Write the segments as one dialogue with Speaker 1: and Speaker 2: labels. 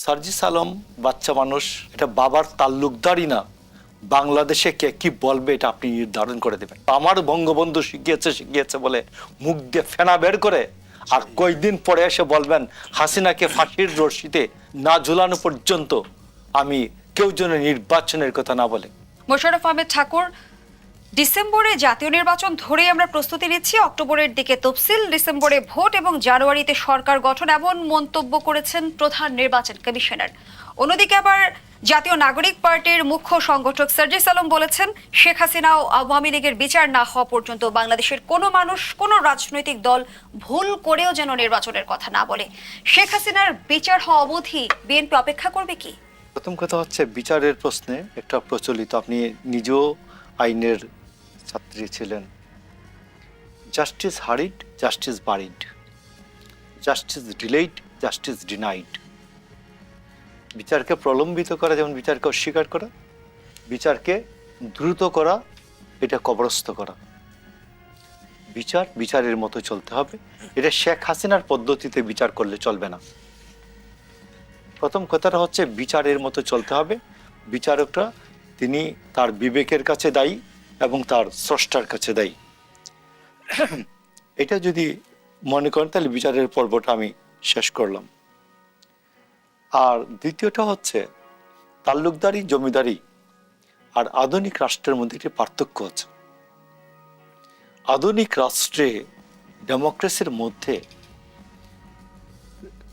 Speaker 1: সার্জিস আলম বাচ্চা মানুষ, এটা বাবার তাল্লুকদারই না। বাংলাদেশে কে কি বলবে এটা আপনি নির্ধারণ করে দেবেন। আমার বঙ্গবন্ধু শিখিয়েছে বলে মুখ দিয়ে ফেনা বের করে আর কয়েকদিন পরে এসে বলবেন হাসিনাকে ফাঁসির রশিতে না ঝুলানো পর্যন্ত আমি কেউ যেন নির্বাচনের কথা না বলে।
Speaker 2: মোশাররফ আহমেদ ঠাকুর, ডিসেম্বরে জাতীয় নির্বাচন ধরেই আমরা প্রস্তুতি নিচ্ছি, অক্টোবরের দিকে তফসিল, ডিসেম্বরে ভোট এবং জানুয়ারিতে সরকার গঠন, এমন মন্তব্য করেছেন প্রধান নির্বাচন কমিশনার। অন্যদিকে আবার জাতীয় নাগরিক পার্টির মুখ্য সংগঠক সার্জিস আলম বলেছেন শেখ হাসিনা ও আওয়ামী লীগের বিচার না হওয়া পর্যন্ত বাংলাদেশের কোনো মানুষ, কোনো রাজনৈতিক দল ভুল করেও যেন নির্বাচনের কথা না বলে। শেখ হাসিনার বিচার হওয়া অবধি বিএনপি অপেক্ষা করবে কি?
Speaker 1: প্রথম কথা হচ্ছে বিচারের প্রশ্নে একটা প্রচলিত, আপনি নিজেও আইনের ছাত্রী ছিলেন, justice hurried, justice buried, justice delayed, justice denied. বিচারকে প্রলম্বিত করা যেমন বিচারকে অস্বীকার করা, বিচারকে দ্রুত করা এটা কবরস্থ করা। বিচার বিচারের মতো চলতে হবে, এটা শেখ হাসিনার পদ্ধতিতে বিচার করলে চলবে না। প্রথম কথাটা হচ্ছে বিচারের মতো চলতে হবে। বিচারকরা তিনি তার বিবেকের কাছে দায়ী এবং তার স্রষ্টার কাছে দায়ী। এটা যদি মনে করেন তাহলে বিচারের পর্বটা আমি শেষ করলাম। আর দ্বিতীয়টা হচ্ছে তাল্লুকদারি, জমিদারি আর আধুনিক রাষ্ট্রের মধ্যে একটি পার্থক্য আছে। আধুনিক রাষ্ট্রে ডেমোক্রেসির মধ্যে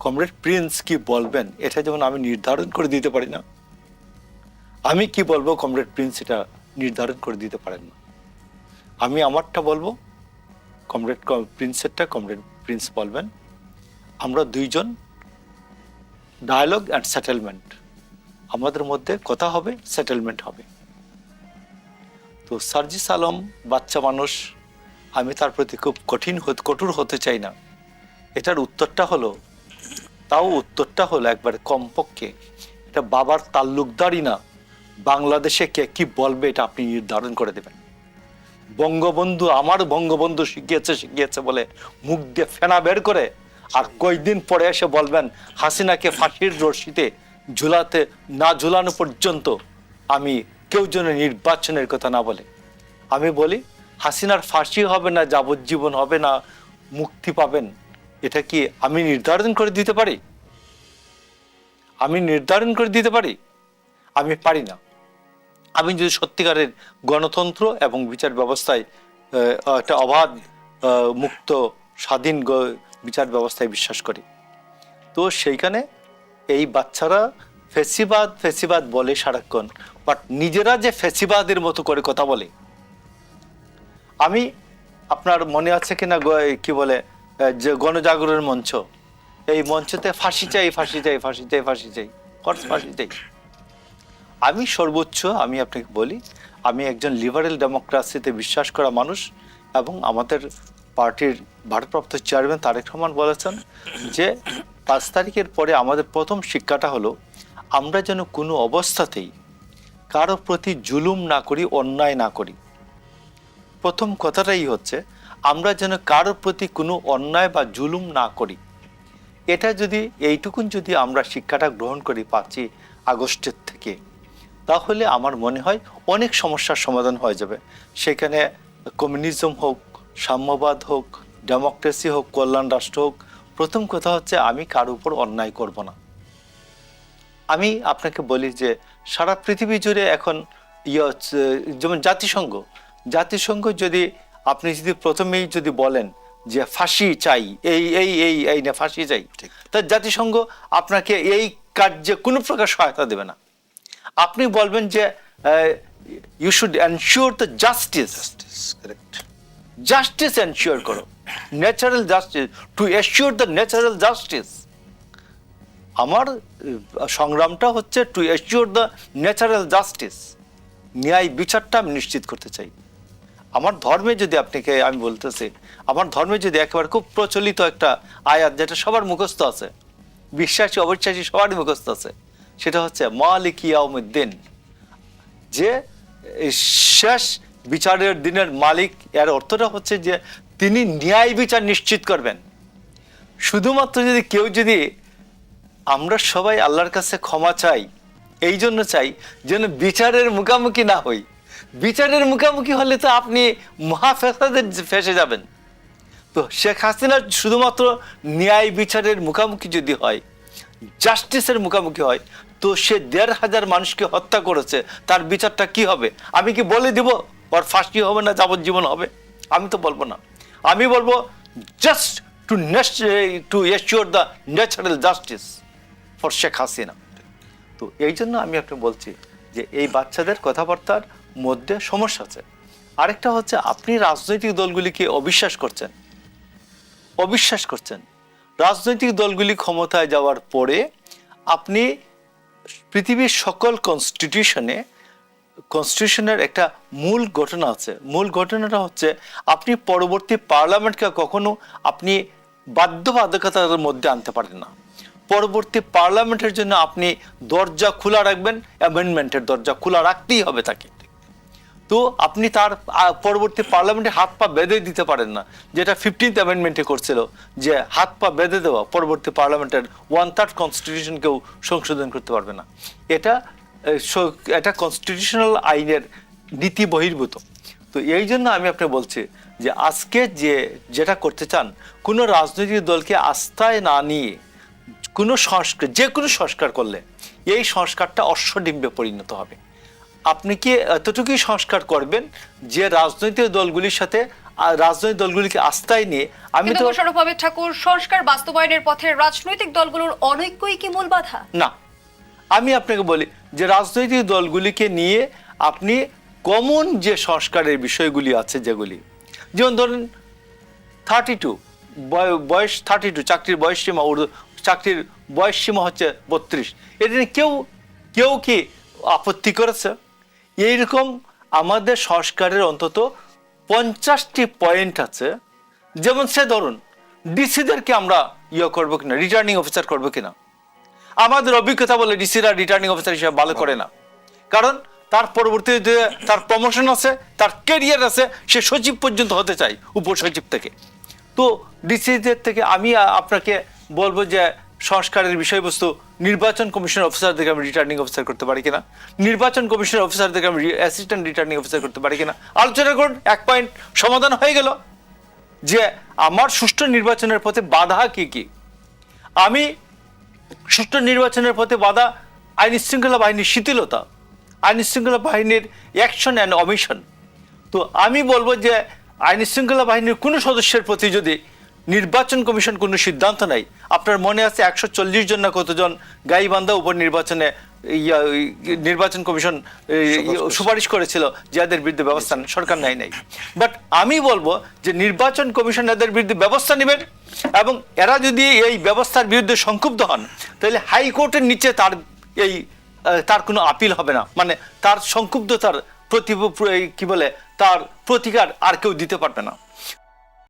Speaker 1: কমরেড প্রিন্স কি বলবেন এটা যেমন আমি নির্ধারণ করে দিতে পারি না, আমি কি বলবো কমরেড প্রিন্স এটা নির্ধারণ করে দিতে পারেন না। আমি আমারটা বলবো, কমরেড প্রিন্সেরটা কমরেড প্রিন্স বলবেন। আমরা দুইজন ডায়ালগ অ্যান্ড সেটেলমেন্ট, আমাদের মধ্যে কথা হবে, সেটেলমেন্ট হবে। তো সার্জিস আলম বাচ্চা মানুষ, আমি তার প্রতি খুব কঠোর হতে চাই না। এটার উত্তরটা হলো একবারে কমপক্ষে এটা বাবার তাল্লুকদারই না, বাংলাদেশে কে কি বলবে এটা আপনি নির্ধারণ করে দেবেন। আমার বঙ্গবন্ধু শিখিয়েছে বলে মুখ দিয়ে ফেনা বের করে আর কয়েকদিন পরে এসে বলবেন হাসিনাকে ফাঁসির রশিতে না ঝুলানো পর্যন্ত আমি কেউ যেন নির্বাচনের কথা না বলে। আমি বলি হাসিনার ফাঁসি হবে না, যাবজ্জীবন হবে না, মুক্তি পাবেন, এটা কি আমি নির্ধারণ করে দিতে পারি? আমি পারি না। আমি যদি সত্যিকারের গণতন্ত্র এবং বিচার ব্যবস্থায় একটা অবাধ, মুক্ত, স্বাধীন বিচার ব্যবস্থায় বিশ্বাস করি, তো সেইখানে এই বাচ্চারা ফেসিবাদ বলে সারাক্ষণ, বাট নিজেরা যে ফেসিবাদের মতো করে কথা বলে। আমি আপনার মনে আছে কিনা কি বলে যে গণজাগরণের মঞ্চ, এই মঞ্চতে ফাঁসি চাই, আমি সর্বোচ্চ আমি আপনাকে বলি, আমি একজন লিবারেল ডেমোক্রেসিতে বিশ্বাস করা মানুষ এবং আমাদের পার্টির ভারপ্রাপ্ত চেয়ারম্যান তারেক রহমান বলেছেন যে 5 তারিখের পরে আমাদের প্রথম শিক্ষাটা হলো আমরা যেন কোনো অবস্থাতেই কারো প্রতি জুলুম না করি, অন্যায় না করি। প্রথম কথাটাই হচ্ছে আমরা যেন কারো প্রতি কোনো অন্যায় বা জুলুম না করি। এটা যদি এইটুকুন যদি আমরা শিক্ষাটা গ্রহণ করি 5ই আগস্টের থেকে, তাহলে আমার মনে হয় অনেক সমস্যার সমাধান হয়ে যাবে। সেখানে কমিউনিজম হোক, সাম্যবাদ হোক, ডেমোক্রেসি হোক, কল্যাণ রাষ্ট্র হোক, প্রথম কথা হচ্ছে আমি কারোর উপর অন্যায় করব না। আমি আপনাকে বলি যে সারা পৃথিবী জুড়ে এখন যেমন জাতিসংঘ যদি আপনি যদি প্রথমেই যদি বলেন যে ফাঁসি চাই, এই না ফাঁসি চাই, তা জাতিসংঘ আপনাকে এই কার্যে কোনো প্রকার সহায়তা দেবে না। আপনি বলবেন যে you should ensure the justice ensure করো, natural justice, to ensure the natural justice. আমার সংগ্রামটা হচ্ছে to ensure the natural justice, ন্যায় বিচারটা আমি নিশ্চিত করতে চাই। আমার ধর্মে যদি আপনাকে আমি বলতেছি, আমার ধর্মে যদি একেবারে খুব প্রচলিত একটা আয়াত যেটা সবার মুখস্থ আছে, বিশ্বাসী অবিশ্বাসী সবারই মুখস্থ আছে, সেটা হচ্ছে মালিক ইয়াউমিদ্দিন, যে শেষ বিচারের দিনের মালিক। এর অর্থটা হচ্ছে যে তিনি ন্যায় বিচার নিশ্চিত করবেন। শুধুমাত্র যদি কেউ যদি আমরা সবাই আল্লাহর কাছে ক্ষমা চাই, এই জন্য চাই যেন বিচারের মুখোমুখি না হই। বিচারের মুখোমুখি হলে তো আপনি মহাফেসাদে ফেসে যাবেন। তো শেখ হাসিনা শুধুমাত্র ন্যায় বিচারের মুখোমুখি যদি হয়, জাস্টিসের মুখোমুখি হয়, তো সে ১,৫০০ মানুষকে হত্যা করেছে, তার বিচারটা কি হবে? আমি কি বলে দিব ওর ফাঁসি হবে না যাবজ্জীবন হবে? আমি তো বলবো না। আমি বলবো just to assure the natural justice for Sheikh Hasina. তো এই জন্য আমি আপনি বলছি যে এই বাচ্চাদের কথাবার্তার মধ্যে সমস্যা আছে। আরেকটা হচ্ছে আপনি রাজনৈতিক দলগুলিকে অবিশ্বাস করছেন। রাজনৈতিক দলগুলি ক্ষমতায় যাওয়ার পরে আপনি পৃথিবীর সকল কনস্টিটিউশনের একটা মূল ঘটনা আছে। মূল ঘটনাটা হচ্ছে আপনি পরবর্তী পার্লামেন্টকে কখনো আপনি বাধ্যবাধকতার মধ্যে আনতে পারেন না। পরবর্তী পার্লামেন্টের জন্য আপনি দরজা খোলা রাখবেন, অ্যামেন্ডমেন্টের দরজা খোলা রাখতেই হবে তাকে। তো আপনি তার পরবর্তী পার্লামেন্টে হাত পা বেঁধে দিতে পারেন না, যেটা 15th অ্যামেন্ডমেন্টে করছিল, যে হাত পা বেঁধে দেওয়া পরবর্তী পার্লামেন্টের 1/3 কনস্টিটিউশনকেও সংশোধন করতে পারবে না। এটা কনস্টিটিউশনাল আইনের নীতি বহির্ভূত। তো এই জন্য আমি আপনি বলছি যে আজকে যেটা করতে চান, কোনো রাজনৈতিক দলকে আস্থায় না নিয়ে যে কোনো সংস্কার করলে এই সংস্কারটা অশ্বডিম্বে পরিণত হবে। আপনি কি এতটুকুই সংস্কার করবেন যে রাজনৈতিক দলগুলিকে আস্থায় নিয়ে আমি তো
Speaker 2: মোশাররফ ঠাকুর, সংস্কার বাস্তবায়নের পথে রাজনৈতিক দলগুলোর অনৈক্যই কি মূল বাধা? না,
Speaker 1: আমি আপনাকে বলি যে রাজনৈতিক দলগুলিকে নিয়ে আপনি কমন যে সংস্কারের বিষয়গুলি আছে, যেগুলি যেমন ধরুন 32 বয়স 32, চাকরির বয়স সীমা হচ্ছে 32, এটা নিয়ে কেউ কি আপত্তি করেছে? এইরকম আমাদের সংস্কারের অন্তত 50টি পয়েন্ট আছে। যেমন সে ধরুন ডিসিদেরকে আমরা করবো কিনা, রিটার্নিং অফিসার করবো কিনা। আমাদের অভিজ্ঞতা বলে ডিসিরা রিটার্নিং অফিসার হিসেবে ভালো করে না, কারণ তার পরবর্তীতে তার প্রমোশন আছে, তার ক্যারিয়ার আছে, সে সচিব পর্যন্ত হতে চায়, উপসচিব থেকে। তো ডিসিদের থেকে আমি আপনাকে বলবো যে সংস্কারের বিষয়বস্তু নির্বাচন কমিশনের অফিসারদেরকে আমি রিটার্নিং অফিসার করতে পারি কিনা, নির্বাচন কমিশনের অফিসারদেরকে আমি অ্যাসিস্ট্যান্ট রিটার্নিং অফিসার করতে পারি কিনা, আলোচনা করুন, এক পয়েন্ট সমাধান হয়ে গেল। যে আমার সুষ্ঠু নির্বাচনের পথে বাধা কি কি। আমি সুষ্ঠু নির্বাচনের পথে বাধা আইন শৃঙ্খলা বাহিনীর শিথিলতা, আইন শৃঙ্খলা বাহিনীর অ্যাকশন অ্যান্ড অমিশন। তো আমি বলবো যে আইন শৃঙ্খলা বাহিনীর কোনো সদস্যের প্রতি যদি নির্বাচন কমিশন কোনো সিদ্ধান্ত নেয়, আপনার মনে আছে 140 জন না কতজন গাইবান্ধা উপনির্বাচনে নির্বাচন কমিশন সুপারিশ করেছিল যাদের বিরুদ্ধে ব্যবস্থা সরকার নেয় নাই। বাট আমি বলবো যে নির্বাচন কমিশন এদের বিরুদ্ধে ব্যবস্থা নেবেন, এবং এরা যদি এই ব্যবস্থার বিরুদ্ধে সংক্ষুব্ধ হন, তাহলে হাইকোর্টের নিচে তার কোনো আপিল হবে না, মানে তার সংক্ষুব্ধতার তার প্রতিকার আর কেউ দিতে পারবে না।